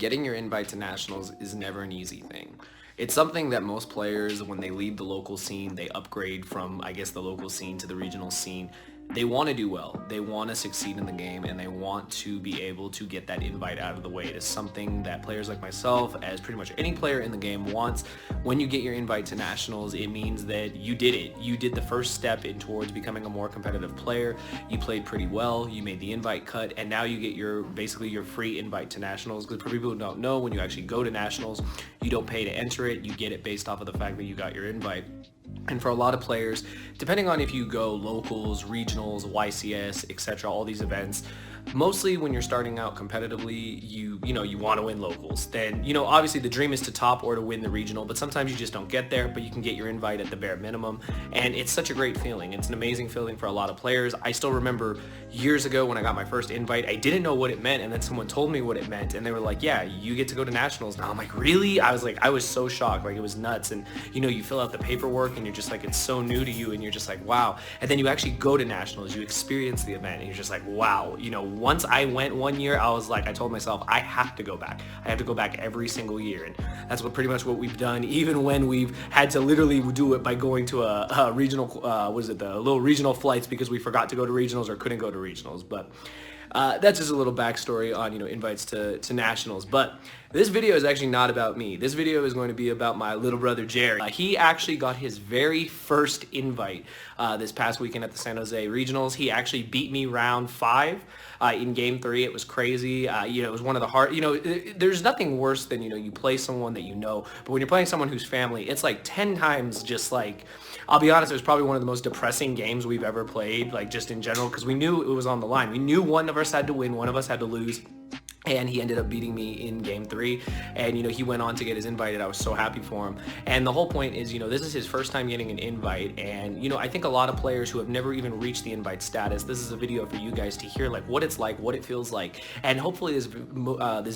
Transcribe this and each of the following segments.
getting your invite to nationals is never an easy thing. It's something that most players, when they leave the local scene, they upgrade from, I guess, the local scene to the regional scene. They want to do well, they want to succeed in the game, and they want to be able to get that invite out of the way. It is something that players like myself, as pretty much any player in the game, wants. When you get your invite to nationals, it means that you did it. You did the first step in towards becoming a more competitive player. You played pretty well, you made the invite cut, and now you get your basically your free invite to nationals. Because for people who don't know, when you actually go to nationals, you don't pay to enter it, you get it based off of the fact that you got your invite. And for a lot of players, depending on if you go locals, regionals, YCS, etc., all these events, mostly when you're starting out competitively, you want to win locals. Then, obviously the dream is to top or to win the regional, but sometimes you just don't get there, but you can get your invite at the bare minimum. And it's such a great feeling. It's an amazing feeling for a lot of players. I still remember years ago when I got my first invite, I didn't know what it meant, and then someone told me what it meant, and they were like, yeah, you get to go to nationals now. I'm like, really? I was so shocked. Like, it was nuts. And you fill out the paperwork and you're just like, it's so new to you, and you're just like, wow. And then you actually go to nationals, you experience the event, and you're just like, wow. Once I went one year, I told myself, I have to go back. I have to go back every single year. And that's pretty much what we've done, even when we've had to literally do it by going to a regional, the little regional flights because we forgot to go to regionals or couldn't go to regionals. But that's just a little backstory on, invites to nationals. But this video is actually not about me. This video is going to be about my little brother, Jerry. He actually got his very first invite this past weekend at the San Jose Regionals. He actually beat me round 5 in game 3. It was crazy. It was one of the hard, there's nothing worse than, you play someone that but when you're playing someone who's family, it's like 10 times just like, I'll be honest, it was probably one of the most depressing games we've ever played, like just in general, because we knew it was on the line. We knew one of us had to win, one of us had to lose. And he ended up beating me in game 3, and he went on to get his invite, and I was so happy for him. And the whole point is, this is his first time getting an invite, and I think a lot of players who have never even reached the invite status, this is a video for you guys to hear like what it's like, what it feels like, and hopefully this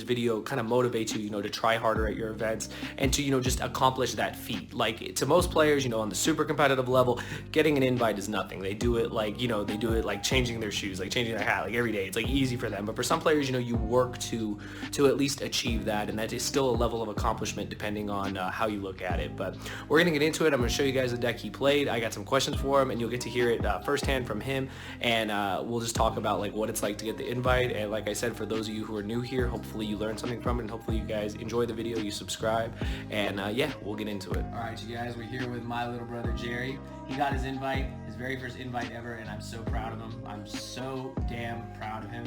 video kind of motivates you, to try harder at your events and to just accomplish that feat. Like, to most players, on the super competitive level, getting an invite is nothing. They do it like they do it like changing their shoes, like changing their hat, like every day. It's like easy for them. But for some players, you work to at least achieve that, and that is still a level of accomplishment depending on how you look at it. But we're gonna get into it. I'm gonna show you guys the deck he played. I got some questions for him, and you'll get to hear it firsthand from him, and we'll just talk about like what it's like to get the invite. And like I said, for those of you who are new here, hopefully you learned something from it, and hopefully you guys enjoy the video, you subscribe, and yeah, we'll get into it. All right, you guys, we're here with my little brother Jerry. He got his invite, his very first invite ever, and I'm so proud of him. I'm so damn proud of him.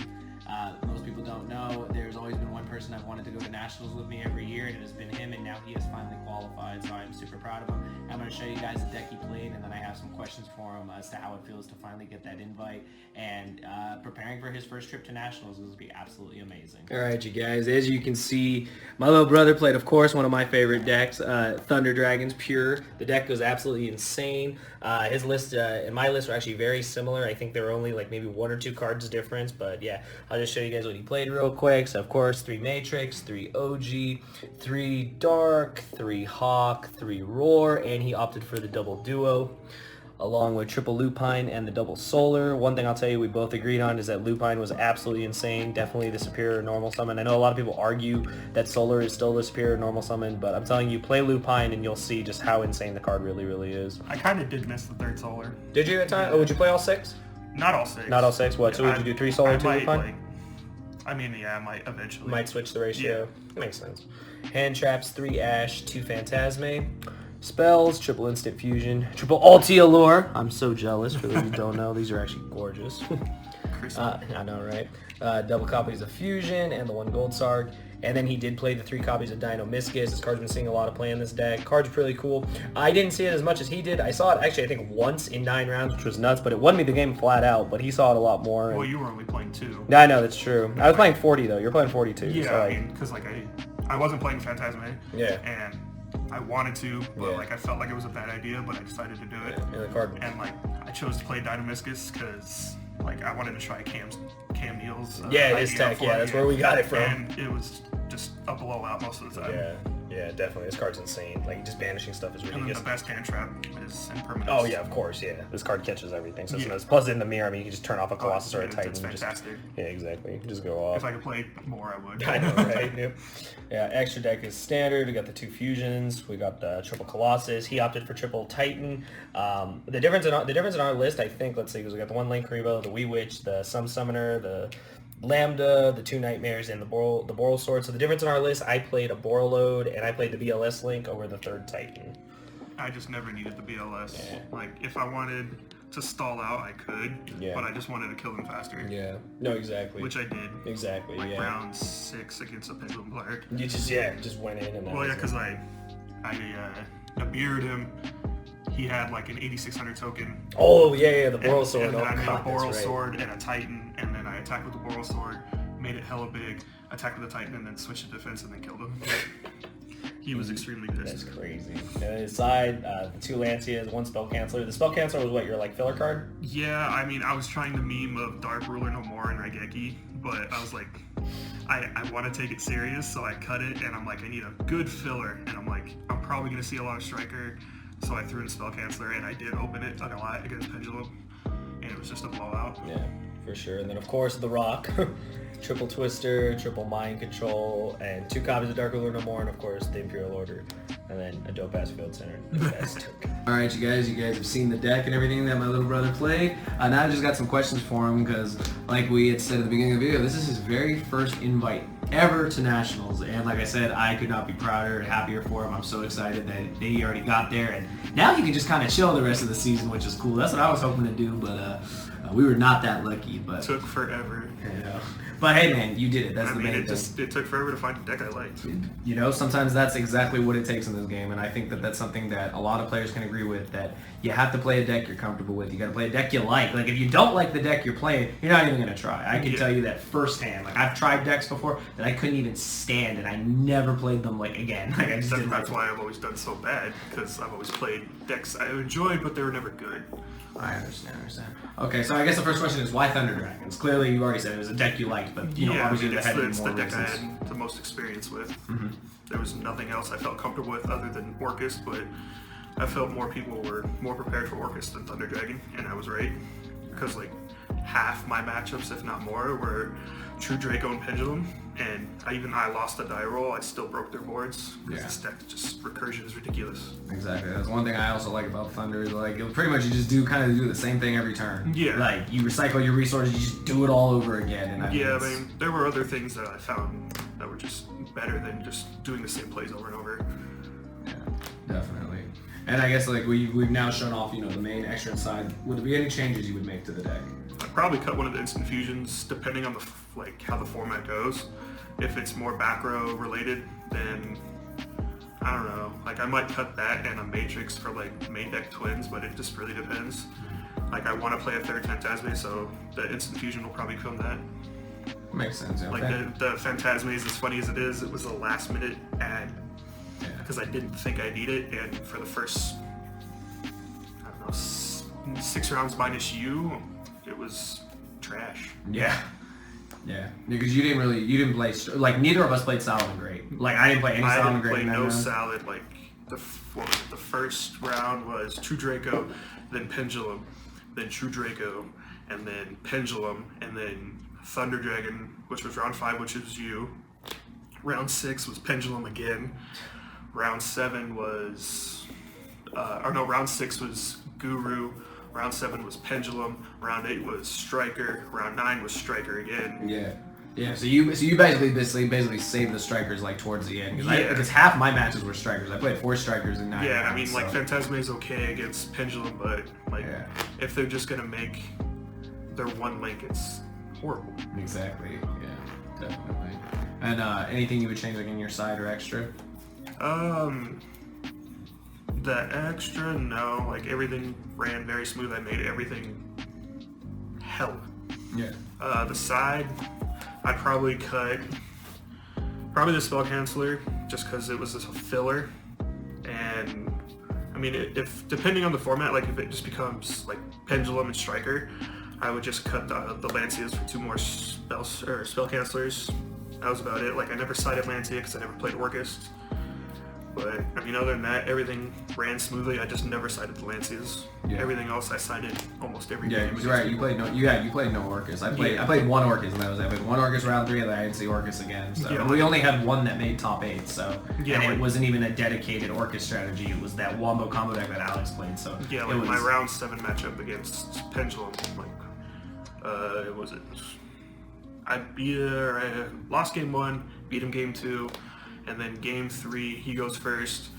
Most people don't know, there's always been one person I've wanted to go to nationals with me every year, and it has been him, and now he has finally qualified, so I'm super proud of him. I'm going to show you guys the deck he played, and then I have some questions for him as to how it feels to finally get that invite, and preparing for his first trip to nationals is going to be absolutely amazing. Alright, you guys, as you can see, my little brother played, of course, one of my favorite decks, Thunder Dragons Pure. The deck goes absolutely insane. His list and my list are actually very similar. I think there were only like maybe 1 or 2 cards difference, but yeah, I'll just show you guys what he played real quick. So of course, 3 Matrix, 3 OG, 3 Dark, 3 Hawk, 3 Roar, and he opted for the double duo, along with triple Lupine and the double Solar. One thing I'll tell you we both agreed on is that Lupine was absolutely insane, definitely the superior normal summon. I know a lot of people argue that Solar is still the superior normal summon, but I'm telling you, play Lupine and you'll see just how insane the card really, really is. I kind of did miss the 3rd Solar. Did you at time? Oh, would you play all 6? Not all 6. Not all 6? What? So would you do 3 Solar, 2 Lupine? Yeah, I might eventually. Might switch the ratio. Yeah. Makes sense. Hand traps, 3 Ash, 2 Phantasme. Spells, triple instant fusion, triple ulti allure. I'm so jealous. For those who don't know, these are actually gorgeous. I know, right? Double copies of fusion and the 1 gold Sarg. And then he did play the 3 copies of Dino Miscus. This card's been seeing a lot of play in this deck. Card's pretty cool. I didn't see it as much as he did. I saw it actually, I think, once in 9 rounds, which was nuts, but it won me the game flat out, but he saw it a lot more. Well, you were only playing 2. Yeah, I know, that's true. I was playing 40, though. You're playing 42. Yeah, so, I mean, because, I wasn't playing Phantasme. Yeah. And I wanted to, but, I felt like it was a bad idea, but I decided to do it. Yeah, and the card... And, I chose to play Dino Miscus because, I wanted to try Cam Neal's yeah, his tech, yeah, that's where we got it from. And it was just a blowout most of the time. Yeah, definitely. This card's insane. Like, just banishing stuff is And then ridiculous. the best hand trap is impermanence. Oh yeah, of course, yeah. This card catches everything. So it's nice. Plus in the mirror, I mean, you can just turn off a Colossus or a Titan. It's fantastic. Yeah, exactly. Just go off. If I could play more, I would. I know, right? Yep. Yeah, extra deck is standard. We got the 2 fusions. We got the triple Colossus. He opted for triple Titan. The difference in our list, I think, let's see, because we got the 1 Link Rebo, the Wee Witch, the Sum Summoner, the Lambda, the 2 Nightmares, and the Boral Sword. So the difference in our list, I played a Borreload, and I played the BLS Link over the 3rd Titan. I just never needed the BLS. Yeah. Like, if I wanted to stall out, I could, but I just wanted to kill them faster. Yeah. No, exactly. Which I did. Exactly, like round 6 against a Pendulum player. You just, just went in and well, yeah, because I bearded him. He had like an 8600 token. Oh, yeah, the Boral Sword. And then I made a Boral Sword and a Titan, and then I attacked with the Boral Sword, made it hella big, attacked with the Titan, and then switched to defense and then killed him. He was extremely pissed. That's crazy. And on his side, the 2 Lancias, 1 Spell Canceller. The Spell Canceller was what, your like filler card? Yeah, I mean, I was trying to meme of Dark Ruler No More and Raigeki, but I was like, I want to take it serious, so I cut it, and I'm like, I need a good filler, and I'm like, I'm probably going to see a lot of Striker, so I threw in Spell Canceller, and I did open it a lot against Pendulum, and it was just a blowout. Yeah, for sure. And then, of course, the Rock. Triple Twister, triple Mind Control, and 2 copies of Dark Ruler No More, and of course the Imperial Order, and then a dope-ass Field Center. Alright, you guys have seen the deck and everything that my little brother played. Now I just got some questions for him because, like we had said at the beginning of the video, this is his very first invite ever to Nationals, and like I said, I could not be prouder and happier for him. I'm so excited that he already got there, and now he can just kind of chill the rest of the season, which is cool. That's what I was hoping to do, but we were not that lucky. But took forever. Yeah. But hey, man, you did it. That's the main thing. It took forever to find a deck I liked. You know, sometimes that's exactly what it takes in this game, and I think that that's something that a lot of players can agree with, that you have to play a deck you're comfortable with. You got to play a deck you like. Like, if you don't like the deck you're playing, you're not even going to try. I can tell you that firsthand. Like, I've tried decks before that I couldn't even stand, and I never played them, like, again. Like, I just that's why I've always done so bad, because I've always played decks I enjoyed, but they were never good. I understand. Okay, so I guess the first question is, why Thunder Dragons? Clearly, you already said it was a deck you liked, but, you know, obviously there had to be more reasons. It's the deck I reasons. had the most experience with. There was nothing else I felt comfortable with other than Orcus, but I felt more people were more prepared for Orcus than Thunder Dragon, and I was right. Because, like, half my matchups, if not more, were True Draco and Pendulum, and I lost a die roll, I still broke their boards, because this deck just, recursion is ridiculous. Exactly, that's one thing I also like about Thunder, like, pretty much you just kind of do the same thing every turn. Yeah. Like, you recycle your resources, you just do it all over again. And I mean, there were other things that I found that were just better than just doing the same plays over and over. Yeah, definitely. And I guess, like, we've now shown off, you know, the main extra side. Would there be any changes you would make to the deck? I'd probably cut one of the instant fusions, depending on how the format goes. If it's more back row related, then I don't know. Like, I might cut that and a Matrix for like main deck twins, but it just really depends. Like, I want to play a 3rd Phantasme, so the instant fusion will probably come that. Makes sense. Yeah. Like the Phantasme, as funny as it is, it was a last minute ad because I didn't think I need it, and for the first, I don't know, 6 rounds minus you, it was trash. Yeah. Yeah, because you didn't play, like, neither of us played Solid and Great. Like, I didn't play any Solid and Great. I didn't play no Solid. Like, the first round was True Draco, then Pendulum, then True Draco, and then Pendulum, and then Thunder Dragon, which was round 5, which was you. Round 6 was Pendulum again. Round 7 was, round 6 was Guru. Round 7 was Pendulum. Round 8 was Striker. Round 9 was Striker again. Yeah. Yeah, so you basically saved the Strikers, like, towards the end, because half my matches were Strikers. I played 4 Strikers in 9 rounds, I mean, like, Phantasme is okay against Pendulum, but, like, if they're just gonna make their 1 link, it's horrible. Exactly. Yeah, definitely. And anything you would change, like, in your side or extra? The extra, no. Like, everything ran very smooth. I made everything hell. Yeah. The side, I'd probably cut the Spell Canceller, just because it was a filler. And, I mean, if depending on the format, like, if it just becomes, like, Pendulum and Striker, I would just cut the Lancias for 2 more Spell Cancellers. That was about it. Like I never sided Lancia because I never played Orcust. But I mean, other than that, everything ran smoothly. I just never sided the Lancias. Yeah. Everything else I sided almost every Yeah, game. he's right. You played no Orcus. I played one Orcus, and that was it. I played one Orcus round 3, and then I didn't see Orcus again. So Yeah, we only had one that made top 8. So Yeah, and it wasn't even a dedicated Orcus strategy. It was that wombo combo deck that Alex played. So Yeah, like my round 7 matchup against Pendulum, like, was it? I lost game 1, beat him game 2, and then game 3 he goes first,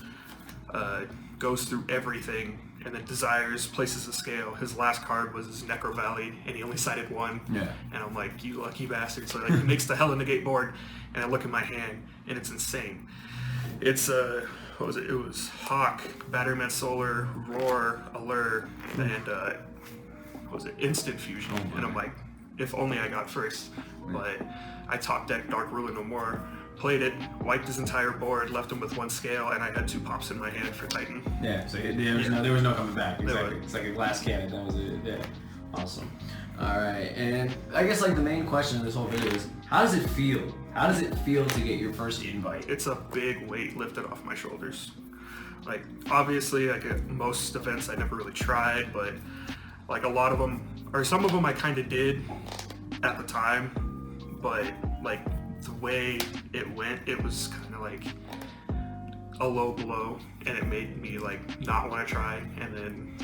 goes through everything, and then Desires places a scale. His last card was his Necro Valley, and he only sided 1. Yeah. And I'm like, you lucky bastard. So like, he makes the Hella Negate board, and I look at my hand, and it's insane. It's what was it? It was Hawk, Batterman Solar, Roar, Allure, and what was it? Instant Fusion. And I'm like, if only I got first. But I top decked Dark Ruler No More, played it, wiped his entire board, left him with 1 scale, and I had 2 pops in my hand for Titan. Yeah, so there was no coming back. Exactly. It's like a glass cannon. That was it. Yeah. Awesome. All right, and I guess like the main question of this whole video is, how does it feel? How does it feel to get your first invite? It's a big weight lifted off my shoulders. Like, obviously, like at most events I never really tried, but like a lot of them, or some of them I kind of did at the time, but like the way it went, it was kind of like a low blow, and it made me like not want to try. And then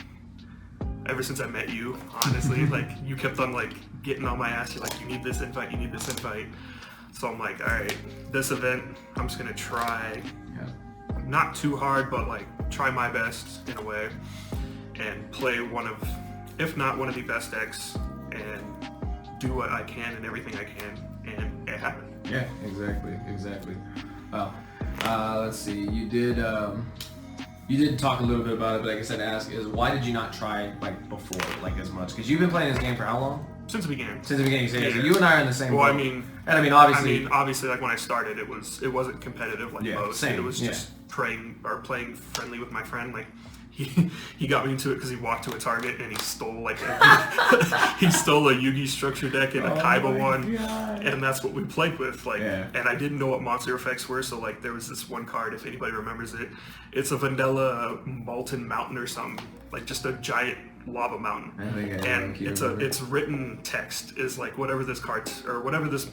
ever since I met you, honestly, like you kept on like getting on my ass. You're like, you need this invite, you need this invite. So I'm like, all right, this event, I'm just gonna try, not too hard, but like try my best in a way, and play one of, if not one of the best decks, and do what I can and everything I can, and it happened. Yeah, exactly. Well, let's see. You did talk a little bit about it, but like I said, ask is why did you not try like before, like as much? Because you've been playing this game for how long? Since the beginning. Since the beginning. So you and I are in the same. Well, boat. I mean, obviously, like when I started, it wasn't competitive like most. Same. It was just playing friendly with my friend. Like he got me into it because he walked to a Target and he stole like he stole a Yugi structure deck and a Kaiba one, and that's what we played with. Like, and I didn't know what monster effects were, so like there was this one card, if anybody remembers it, it's a Vanilla Molten Mountain or something, like just a giant lava mountain. It's written text is like whatever this card or whatever this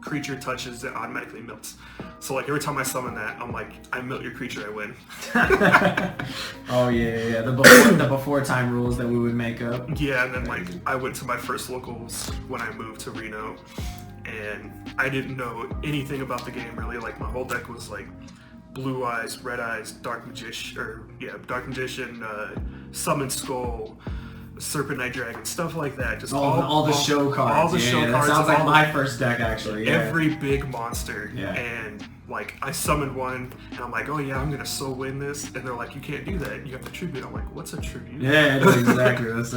creature touches, it automatically melts. So like every time I summon that, I'm like, I melt your creature, I win. Oh yeah. The before time rules that we would make up. Yeah, and then like I went to my first locals when I moved to Reno, and I didn't know anything about the game really. Like my whole deck was like Blue Eyes, Red Eyes, Dark Magician, Summon Skull, Serpent Night Dragon, stuff like that. Just all the show cards. All the show cards. That sounds like my first deck actually. Every big monster. Yeah. And like I summoned one, and I'm like, oh yeah, I'm gonna so win this. And they're like, you can't do that. You have to tribute. I'm like, what's a tribute? Yeah, exactly. That's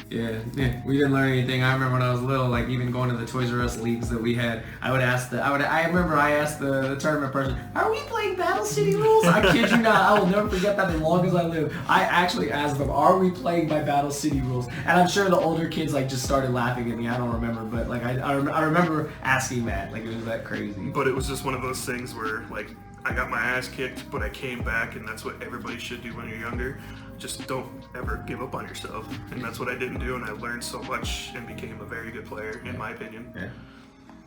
Yeah, we didn't learn anything. I remember when I was little, like even going to the Toys R Us leagues that we had, I asked the tournament person, "Are we playing Battle City rules?" I kid you not, I will never forget that as long as I live. I actually asked them, "Are we playing by Battle City rules?" And I'm sure the older kids like just started laughing at me. I don't remember, but like I remember asking that. Like it was that crazy. But it was just one of those things where like I got my ass kicked, but I came back, and that's what everybody should do when you're younger. Just don't ever give up on yourself, and that's what I didn't do, and I learned so much and became a very good player, in my opinion. Yeah,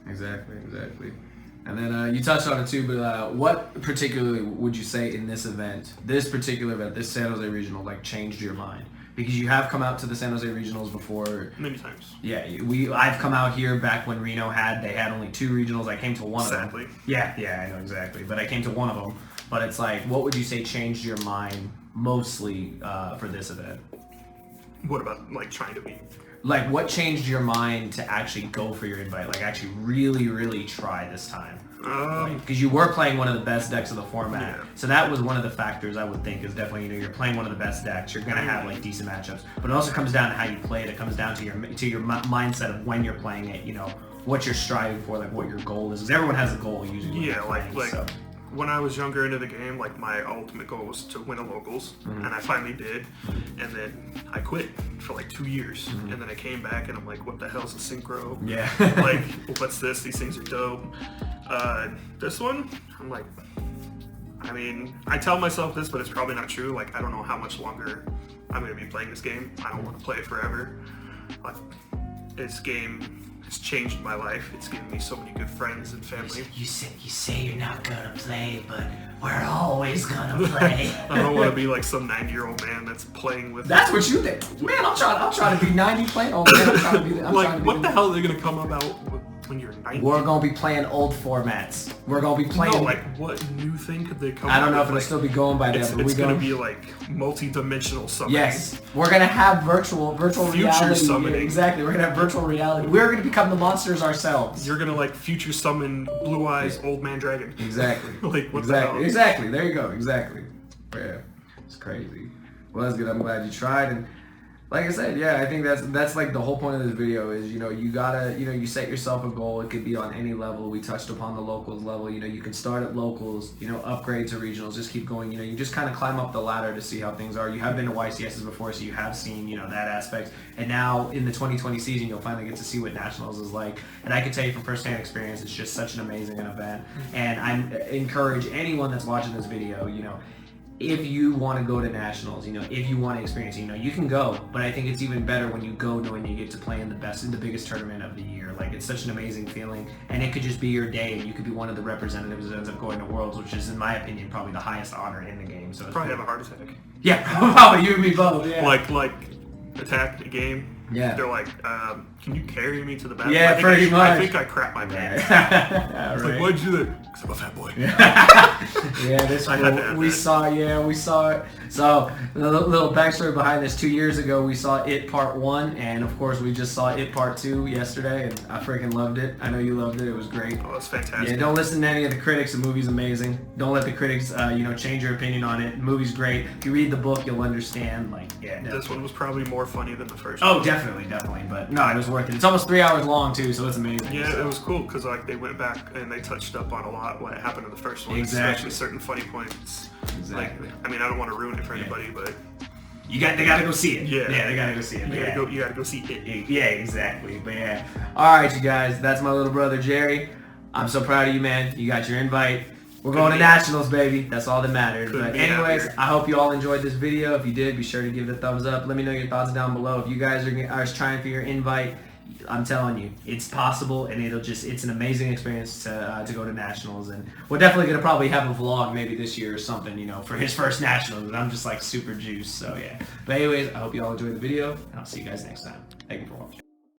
exactly. And then you touched on it too, but what particularly would you say in this particular event, this San Jose Regional, like changed your mind? Because you have come out to the San Jose Regionals before. Many times. Yeah, I've come out here back when Reno had only 2 regionals. I came to one of them. Sadly. Yeah, I know exactly. But I came to one of them. But it's like, what would you say changed your mind mostly for this event? What about like trying to beat? Like, what changed your mind to actually go for your invite? Like, actually really, really try this time? Because you were playing one of the best decks of the format. Yeah. So that was one of the factors I would think is definitely, you're playing one of the best decks. You're going to have, like, decent matchups. But it also comes down to how you play it. It comes down to your mindset of when you're playing it, what you're striving for, like, what your goal is. Because everyone has a goal usually. Yeah, like when I was younger into the game, like my ultimate goal was to win a locals, and I finally did. And then I quit for like 2 years, and then I came back, and I'm like, what the hell's a synchro? Yeah. Like, what's this? These things are dope. This one, I'm like, I mean, I tell myself this, but it's probably not true. Like, I don't know how much longer I'm going to be playing this game. I don't want to play it forever. Like, this game has changed my life. It's given me so many good friends and family. You say you're not gonna play, but we're always gonna play. I don't want to be like some 90-year-old man that's playing with. That's what you think, man. I'm trying to be 90 playing. Oh man, I'm trying to be. Like, what the hell are they gonna come about when you're 90? We're gonna be playing old formats. We're gonna be playing. No, like, what new thing could they come? I don't know up if it'll with? still be going by then. It's gonna be like multi-dimensional summoning. Yes, we're gonna have virtual Future reality. summoning. Exactly, we're gonna have virtual reality. We're gonna become the monsters ourselves. You're gonna like future summon Blue Eyes Old Man Dragon. Exactly. Like, what the hell? Exactly. There you go. Exactly. Yeah, it's crazy. Well, that's good. I'm glad you tried. And like I said, yeah, I think that's like the whole point of this video is, you gotta, you set yourself a goal. It could be on any level. We touched upon the locals level. You can start at locals, upgrade to regionals, just keep going. You just kind of climb up the ladder to see how things are. You have been to YCSs before, so you have seen, that aspect. And now in the 2020 season, you'll finally get to see what nationals is like. And I can tell you from firsthand experience, it's just such an amazing event. And I encourage anyone that's watching this video, if you want to go to nationals, if you want to experience, you can go. But I think it's even better when you go knowing you get to play in the biggest tournament of the year. Like, it's such an amazing feeling, and it could just be your day, and you could be one of the representatives that ends up going to Worlds, which is, in my opinion, probably the highest honor in the game. So it's Probably have a heart attack. Yeah, probably you and me both. Yeah. Like attack the game. Yeah. They're like, can you carry me to the bathroom? Yeah, pretty much. I think I crapped my pants. I was like, why'd you do that? Because I'm a fat boy. Yeah, this we saw it. So a little backstory behind this. 2 years ago, we saw It Part 1, and of course, we just saw It Part 2 yesterday, and I freaking loved it. I know you loved it. It was great. Oh, that's fantastic. Yeah, don't listen to any of the critics. The movie's amazing. Don't let the critics, change your opinion on it. The movie's great. If you read the book, you'll understand. Like, yeah, definitely. This one was probably more funny than the first Oh, one. definitely. But no, it was worth it. It's almost 3 hours long too, so it's amazing. Yeah, so. it was cool because like they went back and they touched up on a lot what happened in the first one, Exactly. especially certain funny points. Exactly. Like, I mean, I don't want to ruin it for anybody, but They gotta go see it. Yeah. They gotta go see it. you gotta go see it. Yeah, exactly. But yeah. Alright, you guys, that's my little brother Jerry. I'm so proud of you, man. You got your invite. We're going to nationals, baby. That's all that matters. But anyways, I hope you all enjoyed this video. If you did, be sure to give it a thumbs up. Let me know your thoughts down below. If you guys are trying for your invite, I'm telling you, it's possible, and it's an amazing experience to go to nationals. And we're definitely going to probably have a vlog maybe this year or something, for his first nationals. And I'm just like super juiced, so yeah. But anyways, I hope you all enjoyed the video, and I'll see you guys next time. Thank you for watching.